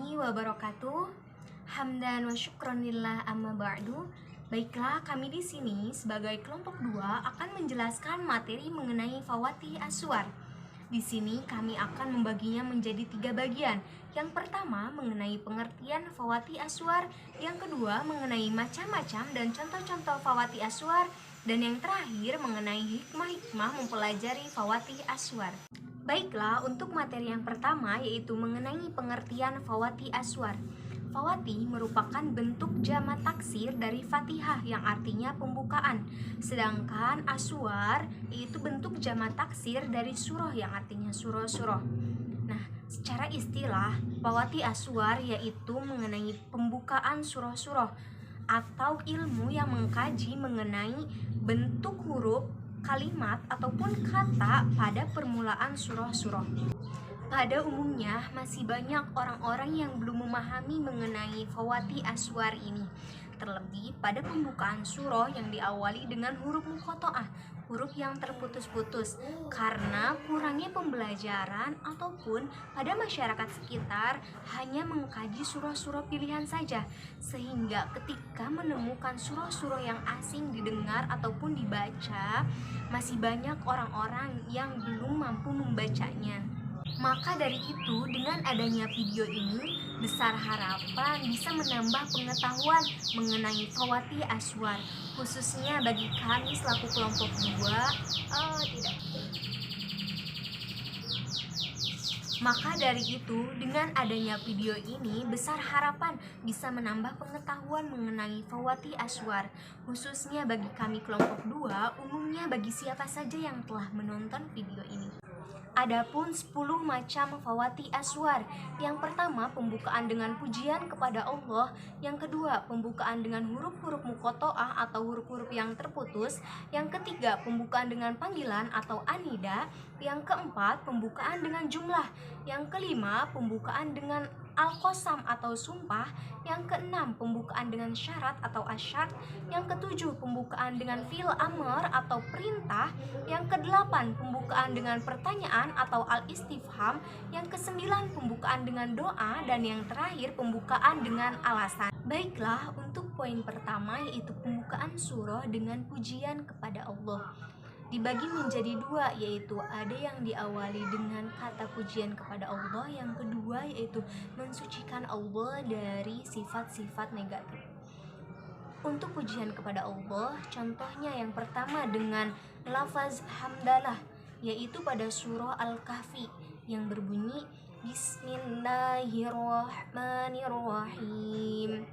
warahmatullahi wabarakatuh. Hamdan wa syukronillah amma ba'du. Baiklah, kami di sini sebagai kelompok 2 akan menjelaskan materi mengenai Fawatih Aswar. Di sini kami akan membaginya menjadi 3 bagian. Yang pertama mengenai pengertian Fawatih Aswar, yang kedua mengenai macam-macam dan contoh-contoh Fawatih Aswar, dan yang terakhir mengenai hikmah-hikmah mempelajari Fawatih Aswar. Baiklah, untuk materi yang pertama yaitu mengenai pengertian Fawatih Aswar. Fawatih merupakan bentuk jamak taksir dari Fatihah yang artinya pembukaan. Sedangkan Aswar yaitu bentuk jamak taksir dari surah yang artinya surah-surah. Nah, secara istilah, Fawatih Aswar yaitu mengenai pembukaan surah-surah atau ilmu yang mengkaji mengenai bentuk huruf, kalimat ataupun kata pada permulaan surah-surah. Pada umumnya masih banyak orang-orang yang belum memahami mengenai Fawatih Aswar ini. Terlebih pada pembukaan surah yang diawali dengan huruf muqatta'ah, huruf yang terputus-putus, karena kurangnya pembelajaran ataupun pada masyarakat sekitar hanya mengkaji surah-surah pilihan saja, sehingga ketika menemukan surah-surah yang asing didengar ataupun dibaca, masih banyak orang-orang yang belum mampu membacanya. Maka dari itu, dengan adanya video ini, besar harapan bisa menambah pengetahuan mengenai Fawatih Aswar, khususnya bagi kami selaku kelompok 2. Maka dari itu, dengan adanya video ini, besar harapan bisa menambah pengetahuan mengenai Fawatih Aswar, khususnya bagi kami kelompok 2, umumnya bagi siapa saja yang telah menonton video ini. Adapun 10 macam Fawatih Aswar. Yang pertama, pembukaan dengan pujian kepada Allah. Yang kedua, pembukaan dengan huruf-huruf muqatta'ah atau huruf-huruf yang terputus. Yang ketiga, pembukaan dengan panggilan atau anida. Yang keempat, pembukaan dengan jumlah. Yang kelima, pembukaan dengan al-qasam atau sumpah. Yang keenam, pembukaan dengan syarat atau asyart. Yang ketujuh, pembukaan dengan fi'il amr atau perintah. Yang kedelapan, pembukaan dengan pertanyaan atau al-istifham. Yang kesembilan, pembukaan dengan doa. Dan yang terakhir, pembukaan dengan alasan. Baiklah, untuk poin pertama yaitu pembukaan surah dengan pujian kepada Allah, dibagi menjadi 2, yaitu ada yang diawali dengan kata pujian kepada Allah, yang kedua yaitu mensucikan Allah dari sifat-sifat negatif. Untuk pujian kepada Allah, contohnya yang pertama dengan lafaz hamdalah, yaitu pada surah Al-Kahfi yang berbunyi Bismillahirrahmanirrahim.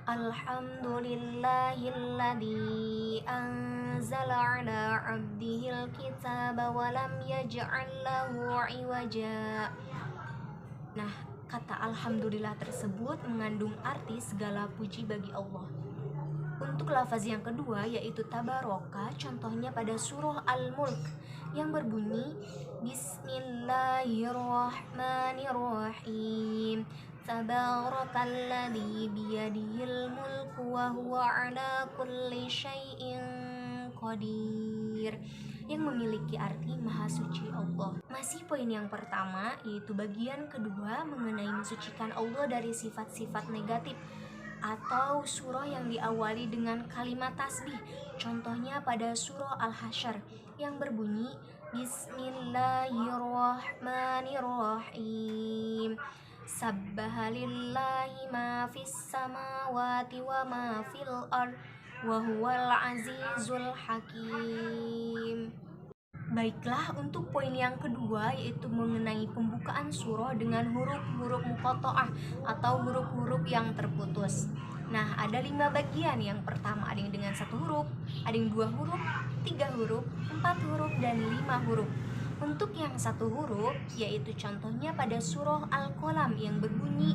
Alhamdulillahilladzi anzala ala abdihil kitaba wa lam yaj'al lahu iwaja. Nah, kata alhamdulillah tersebut mengandung arti segala puji bagi Allah. Untuk lafaz yang kedua yaitu tabaraka, contohnya pada surah Al-Mulk yang berbunyi Bismillahirrahmanirrahim. Tabarakalladzi biyadihil mulku wa huwa ala kulli syai'in qadir, yang memiliki arti maha suci Allah. Masih poin yang pertama yaitu bagian kedua mengenai mensucikan Allah dari sifat-sifat negatif atau surah yang diawali dengan kalimat tasbih. Contohnya pada surah Al-Hasyr yang berbunyi Bismillahirrahmanirrahim. Sabbaha lillahi ma fis samawati wa ma fil ard wa huwal azizul hakim. Baiklah, untuk poin yang kedua yaitu mengenai pembukaan surah dengan huruf-huruf muqatta'ah atau huruf-huruf yang terputus. Nah, ada 5 bagian. Yang pertama ada yang dengan 1 huruf, ada yang 2 huruf, 3 huruf, 4 huruf, dan 5 huruf. Untuk yang 1 huruf yaitu contohnya pada surah Al-Qalam yang berbunyi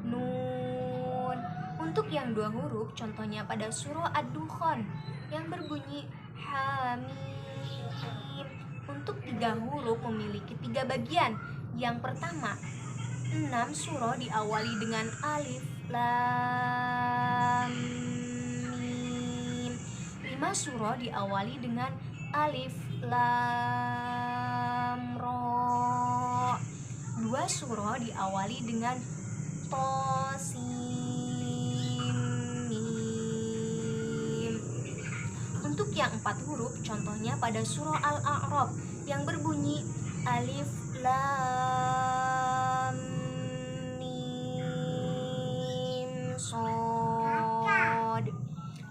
Nun. Untuk yang 2 huruf contohnya pada surah Ad-Dukhan yang berbunyi Hamim. Untuk 3 huruf memiliki 3 bagian. Yang pertama, 6 surah diawali dengan alif lam mim. 5 surah diawali dengan alif lam ra. 2 surah diawali dengan Tosim Mim. Untuk yang 4 huruf, contohnya pada surah Al-A'raf yang berbunyi Alif Lam Mim Shad.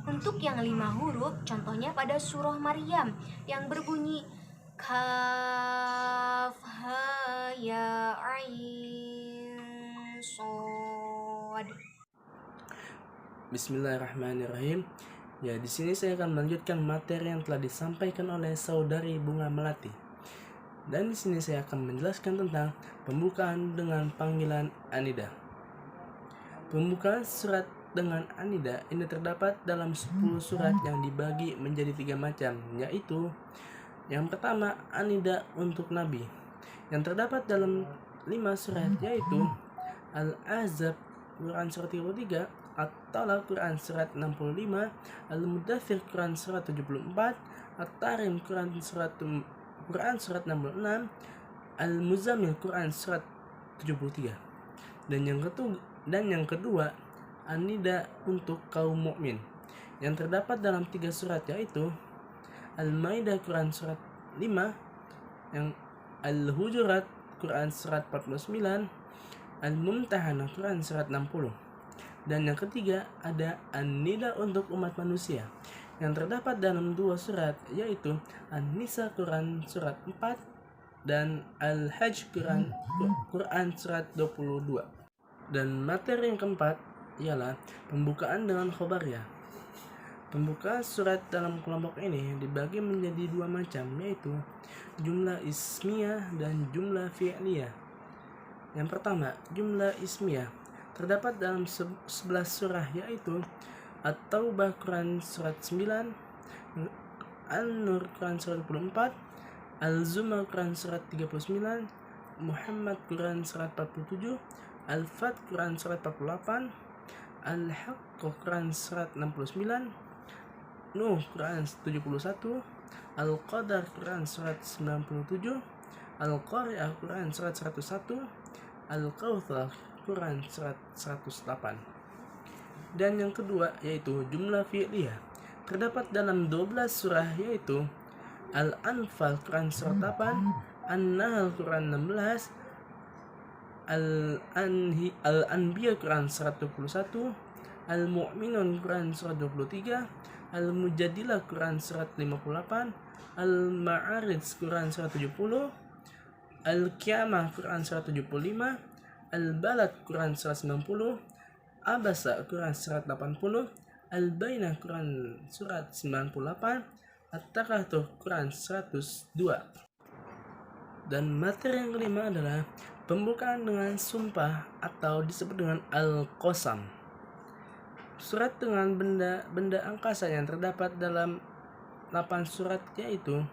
Untuk yang 5 huruf, contohnya pada surah Maryam yang berbunyi Kaf Ha Ya Ain Shad. Bismillahirrahmanirrahim. Ya, di sini saya akan melanjutkan materi yang telah disampaikan oleh saudari Bunga Melati. Dan di sini saya akan menjelaskan tentang pembukaan dengan panggilan Anida. Pembukaan surat dengan Anida ini terdapat dalam 10 surat yang dibagi menjadi 3 macam, yaitu yang pertama Anida untuk Nabi, yang terdapat dalam 5 surat, yaitu Al-Ahzab Quran surat 33, At-Talaq Quran surat 65, Al-Mudaththir Quran surat 74, At-Tahrim Quran surat 66, Al-Muzammil Quran surat 73. Dan yang kedua An-Nida untuk kaum mukmin, yang terdapat dalam 3 surat, yaitu Al-Maidah Quran surat 5, yang Al-Hujurat Quran surat 49, Al-Mumtahanah Quran surat 60. Dan yang ketiga ada An-Nida untuk umat manusia, yang terdapat dalam 2 surat, yaitu An-Nisa Quran surat 4 dan Al-Hajj Quran surat 22. Dan materi yang keempat ialah pembukaan dengan khobariyah. Pembukaan surat dalam kelompok ini dibagi menjadi 2 macam, yaitu jumlah ismiyah dan jumlah fi'liyah. Yang pertama, jumlah ismiyah terdapat dalam 11 surah, yaitu At-Taubah Quran surat 9, An-Nur Quran surat 24, Al-Zumar Quran surat 39, Muhammad Quran surat 47, Al-Fat Quran surat 48, Al-Haqqah Quran surat 69, Nuh Quran 71, Al-Qadar Quran surat 97, Al-Qari'ah Quran surat 101, Al-Kautsar Quran surat 108. Dan yang kedua yaitu jumlah fi'liyah, terdapat dalam 12 surah, yaitu Al-Anfal Quran surat 8, An-Nahl Quran 16, Al-Anbiya Quran surat 21, Al-Mu'minun Quran surat 23, Al-Mujadilah Quran surat 58, Al-Ma'arij Quran surat 70, Al-Qiyamah Quran surat 75, Al-Balad Quran surat 90, Abasa Quran surat 80, Al-Bainah Quran surat 98, At-Takatsur Quran 102. Dan materi yang kelima adalah pembukaan dengan sumpah atau disebut dengan Al-Qasam. Surat dengan benda angkasa yang terdapat dalam 8 surat, yaitu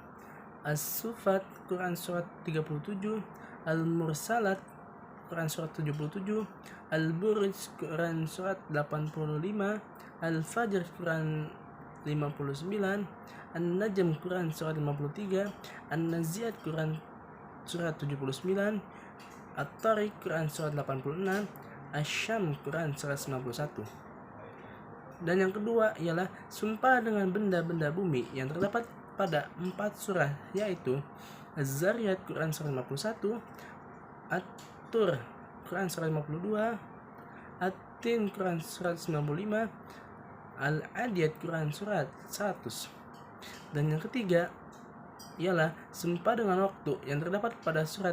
As-Sufat Quran surat 37, Al-Mursalat Quran surat 77, Al-Buruj Quran surat 85, Al-Fajr Quran 59, An-Najm Quran surat 53, An-Naziat Quran surat 79, At-Tariq Quran surat 86, Asy-Syam Quran surat 91. Dan yang kedua ialah sumpah dengan benda-benda bumi yang terdapat pada 4 surah, yaitu Az-Zariyat Quran surat 51, At-Tur Quran surat 52, At-Tin Quran surat 95, Al-Adiyat Quran surat 100. Dan yang ketiga ialah sumpah dengan waktu yang terdapat pada 3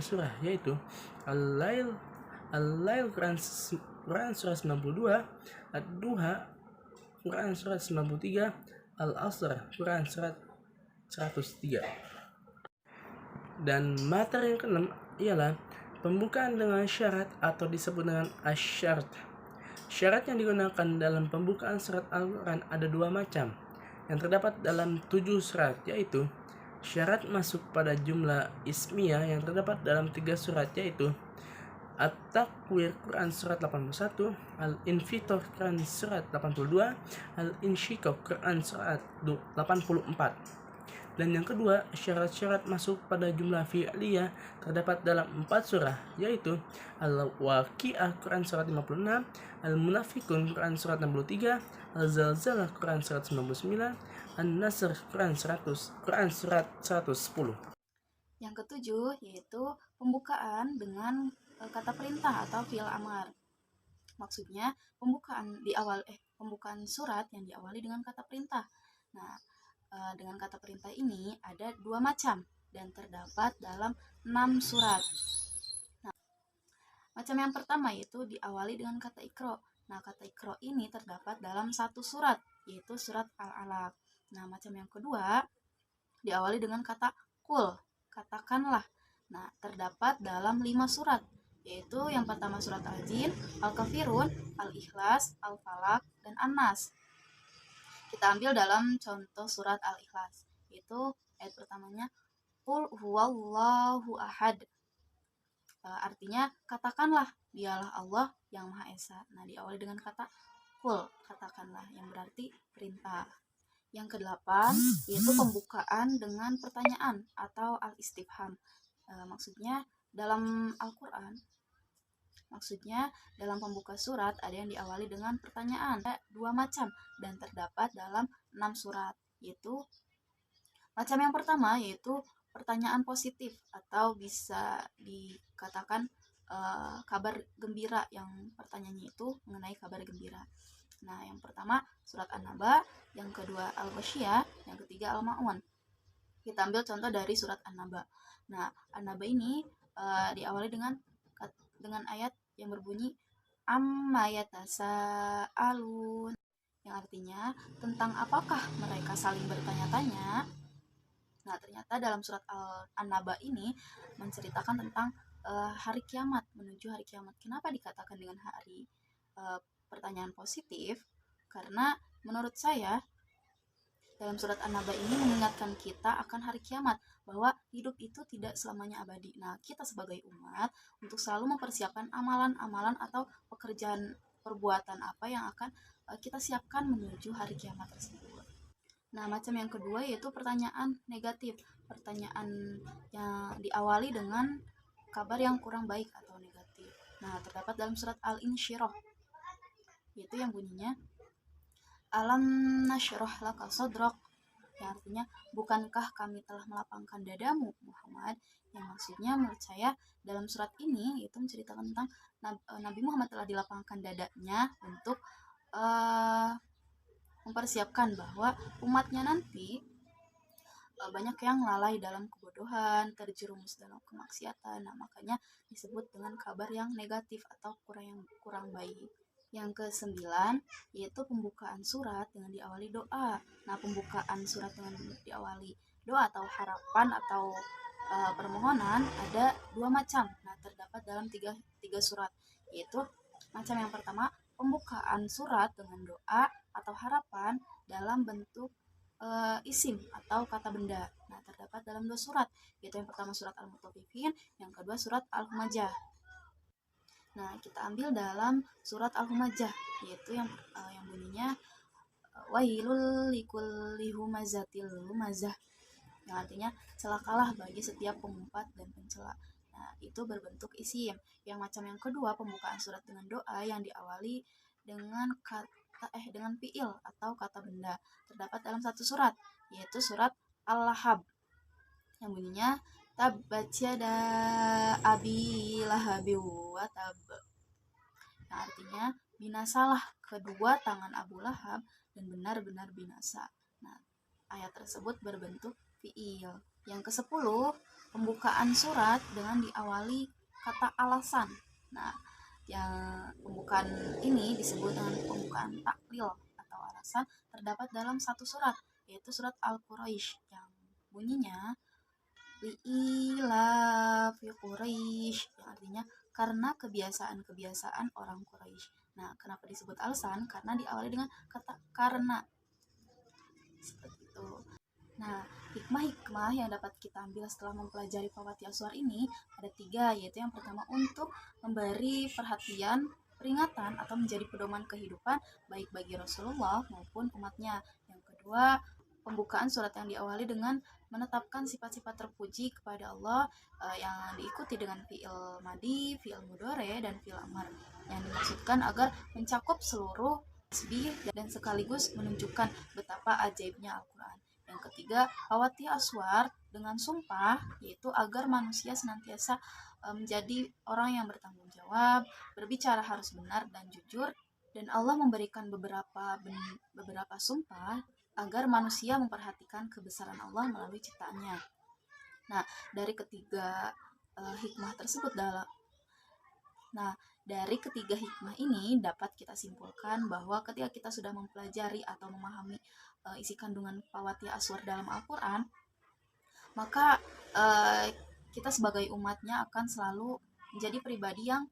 surah, yaitu Al-Lail Quran surat 92, Ad-Duha Quran surat 93, Al-Asr Quran surat 103. Dan materi yang keenam ialah pembukaan dengan syarat atau disebut dengan asy-syarat. Syarat yang digunakan dalam pembukaan surat Al-Quran ada 2 macam, yang terdapat dalam 7 surat, yaitu syarat masuk pada jumlah ismiyah yang terdapat dalam 3 surat, yaitu At-Takwir Quran surat 81, Al-Infitar Quran surat 82, Al-Insyiqaq Quran surat 84. Dan yang kedua, syarat-syarat masuk pada jumlah fi'liyah terdapat dalam 4 surah, yaitu Al-Waqi'ah Quran surat 56, Al-Munafikun Quran surat 63, Al-Zalzalah Quran surat 99, An-Nasr Quran surat 110. Yang ketujuh yaitu pembukaan dengan kata perintah atau fi'il amar. Maksudnya pembukaan surat yang diawali dengan kata perintah. Nah, dengan kata perintah ini ada 2 macam dan terdapat dalam 6 surat. Nah, macam yang pertama yaitu diawali dengan kata ikro. Nah, kata ikro ini terdapat dalam 1 surat, yaitu surat Al-Alaq. Nah, macam yang kedua diawali dengan kata kul, katakanlah. Nah, terdapat dalam 5 surat, yaitu yang pertama surat Al-Jin, Al-Kafirun, Al-Ikhlas, Al-Falaq, dan An-Nas. Kita ambil dalam contoh surat Al-Ikhlas, yaitu ayat pertamanya Qul huwallahu ahad. Artinya katakanlah dialah Allah yang Maha Esa. Nah, diawali dengan kata Qul, katakanlah, yang berarti perintah. Yang kedelapan yaitu pembukaan dengan pertanyaan atau al-istifham. Maksudnya dalam Al-Quran, dalam pembuka surat ada yang diawali dengan pertanyaan. Ada 2 macam dan terdapat dalam 6 surat, yaitu macam yang pertama yaitu pertanyaan positif atau bisa dikatakan kabar gembira, yang pertanyaannya itu mengenai kabar gembira. Nah, yang pertama surat An-Naba, yang kedua Al-Ghasyiyah, yang ketiga Al-Ma'un. Kita ambil contoh dari surat An-Naba. Nah, An-Naba ini diawali dengan ayat yang berbunyi amma yatasaalun, yang artinya tentang apakah mereka saling bertanya-tanya. Nah, ternyata dalam surat An-Naba ini menceritakan tentang hari kiamat, menuju hari kiamat. Kenapa dikatakan dengan hari pertanyaan positif? Karena menurut saya dalam surat An-Naba ini mengingatkan kita akan hari kiamat, bahwa hidup itu tidak selamanya abadi. Nah, kita sebagai umat untuk selalu mempersiapkan amalan-amalan atau pekerjaan perbuatan apa yang akan kita siapkan menuju hari kiamat tersebut. Nah, macam yang kedua yaitu pertanyaan negatif, pertanyaan yang diawali dengan kabar yang kurang baik atau negatif. Nah, terdapat dalam surat Al-Insyirah, yaitu yang bunyinya alam nasyrah laka sadrak, yang artinya bukankah kami telah melapangkan dadamu Muhammad, yang maksudnya menurut saya dalam surat ini itu menceritakan tentang Nabi Muhammad telah dilapangkan dadanya untuk mempersiapkan bahwa umatnya nanti banyak yang lalai dalam kebodohan, terjerumus dalam kemaksiatan. Nah, makanya disebut dengan kabar yang negatif atau kurang baik. Yang ke-9 yaitu pembukaan surat dengan diawali doa. Nah, pembukaan surat dengan diawali doa atau harapan atau permohonan ada 2 macam. Nah, terdapat dalam tiga surat, yaitu macam yang pertama pembukaan surat dengan doa atau harapan dalam bentuk isim atau kata benda. Nah, terdapat dalam 2 surat, yaitu yang pertama surat Al-Mutaffifin, yang kedua surat Al-Humajah. Nah, kita ambil dalam surat Al-Humajah, yaitu yang bunyinya wailul likulli humazatil lumazah, yang artinya celakalah bagi setiap pengumpat dan pencela. Nah, itu berbentuk isim. Yang macam yang kedua pembukaan surat dengan doa yang diawali dengan dengan fi'il atau kata benda, terdapat dalam 1 surat, yaitu surat Al-Lahab, yang bunyinya tabbat yada abi lahabi wa tab, yang artinya binasalah kedua tangan Abu Lahab dan benar-benar binasa. Nah, ayat tersebut berbentuk fi'il. Yang ke-10 pembukaan surat dengan diawali kata alasan. Nah, yang pembukaan ini disebut dengan pembukaan taklil atau alasan, terdapat dalam 1 surat, yaitu surat Al-Quraisy, yang bunyinya li'ila fi Quraisy, yang artinya karena kebiasaan-kebiasaan orang Quraisy. Nah, kenapa disebut alasan? Karena diawali dengan kata karena. Seperti itu. Nah, hikmah-hikmah yang dapat kita ambil setelah mempelajari Fawati Aswar ini ada 3, yaitu yang pertama untuk memberi perhatian, peringatan atau menjadi pedoman kehidupan baik bagi Rasulullah maupun umatnya. Yang kedua pembukaan surat yang diawali dengan menetapkan sifat-sifat terpuji kepada Allah yang diikuti dengan fi'il madi, fi'il mudhari, dan fi'il amar yang dimaksudkan agar mencakup seluruh tasbih dan sekaligus menunjukkan betapa ajaibnya Al-Quran. Yang ketiga, fawati aswar dengan sumpah, yaitu agar manusia senantiasa menjadi orang yang bertanggung jawab, berbicara harus benar dan jujur, dan Allah memberikan beberapa sumpah agar manusia memperhatikan kebesaran Allah melalui ciptaannya. Nah, dari ketiga hikmah tersebut dari ketiga hikmah ini dapat kita simpulkan bahwa ketika kita sudah mempelajari atau memahami isi kandungan fawati aswar dalam Al-Quran, maka kita sebagai umatnya akan selalu menjadi pribadi yang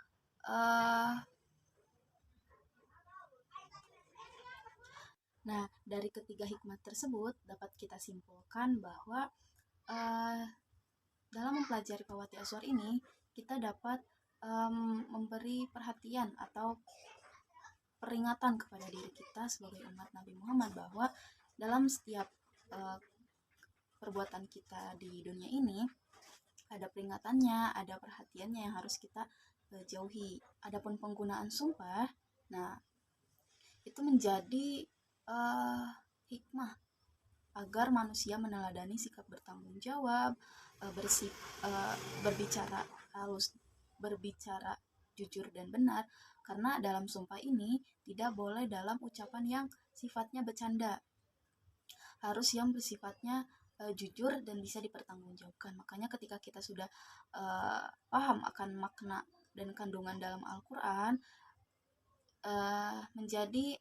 Nah, dari ketiga hikmah tersebut dapat kita simpulkan bahwa dalam mempelajari fawati aswar ini kita dapat memberi perhatian atau peringatan kepada diri kita sebagai umat Nabi Muhammad bahwa dalam setiap perbuatan kita di dunia ini ada peringatannya, ada perhatiannya yang harus kita jauhi. Adapun penggunaan sumpah, nah itu menjadi hikmah agar manusia meneladani sikap bertanggung jawab, berbicara jujur dan benar, karena dalam sumpah ini tidak boleh dalam ucapan yang sifatnya bercanda, harus yang bersifatnya jujur dan bisa dipertanggungjawabkan. Makanya ketika kita sudah paham akan makna dan kandungan dalam Al-Quran, menjadi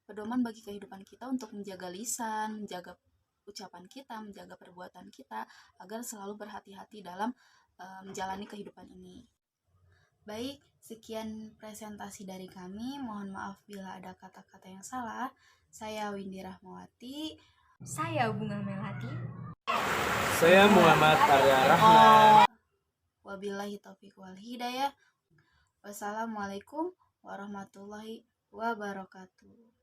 pedoman bagi kehidupan kita untuk menjaga lisan, menjaga ucapan kita, menjaga perbuatan kita, agar selalu berhati-hati dalam menjalani kehidupan ini. Baik, sekian presentasi dari kami. Mohon maaf bila ada kata-kata yang salah. Saya Windy Rahmawati. Saya Bunga Melati. Saya Muhammad Arya Rahman. Wabillahi taufiq wal hidayah. Wassalamualaikum warahmatullahi wabarakatuh.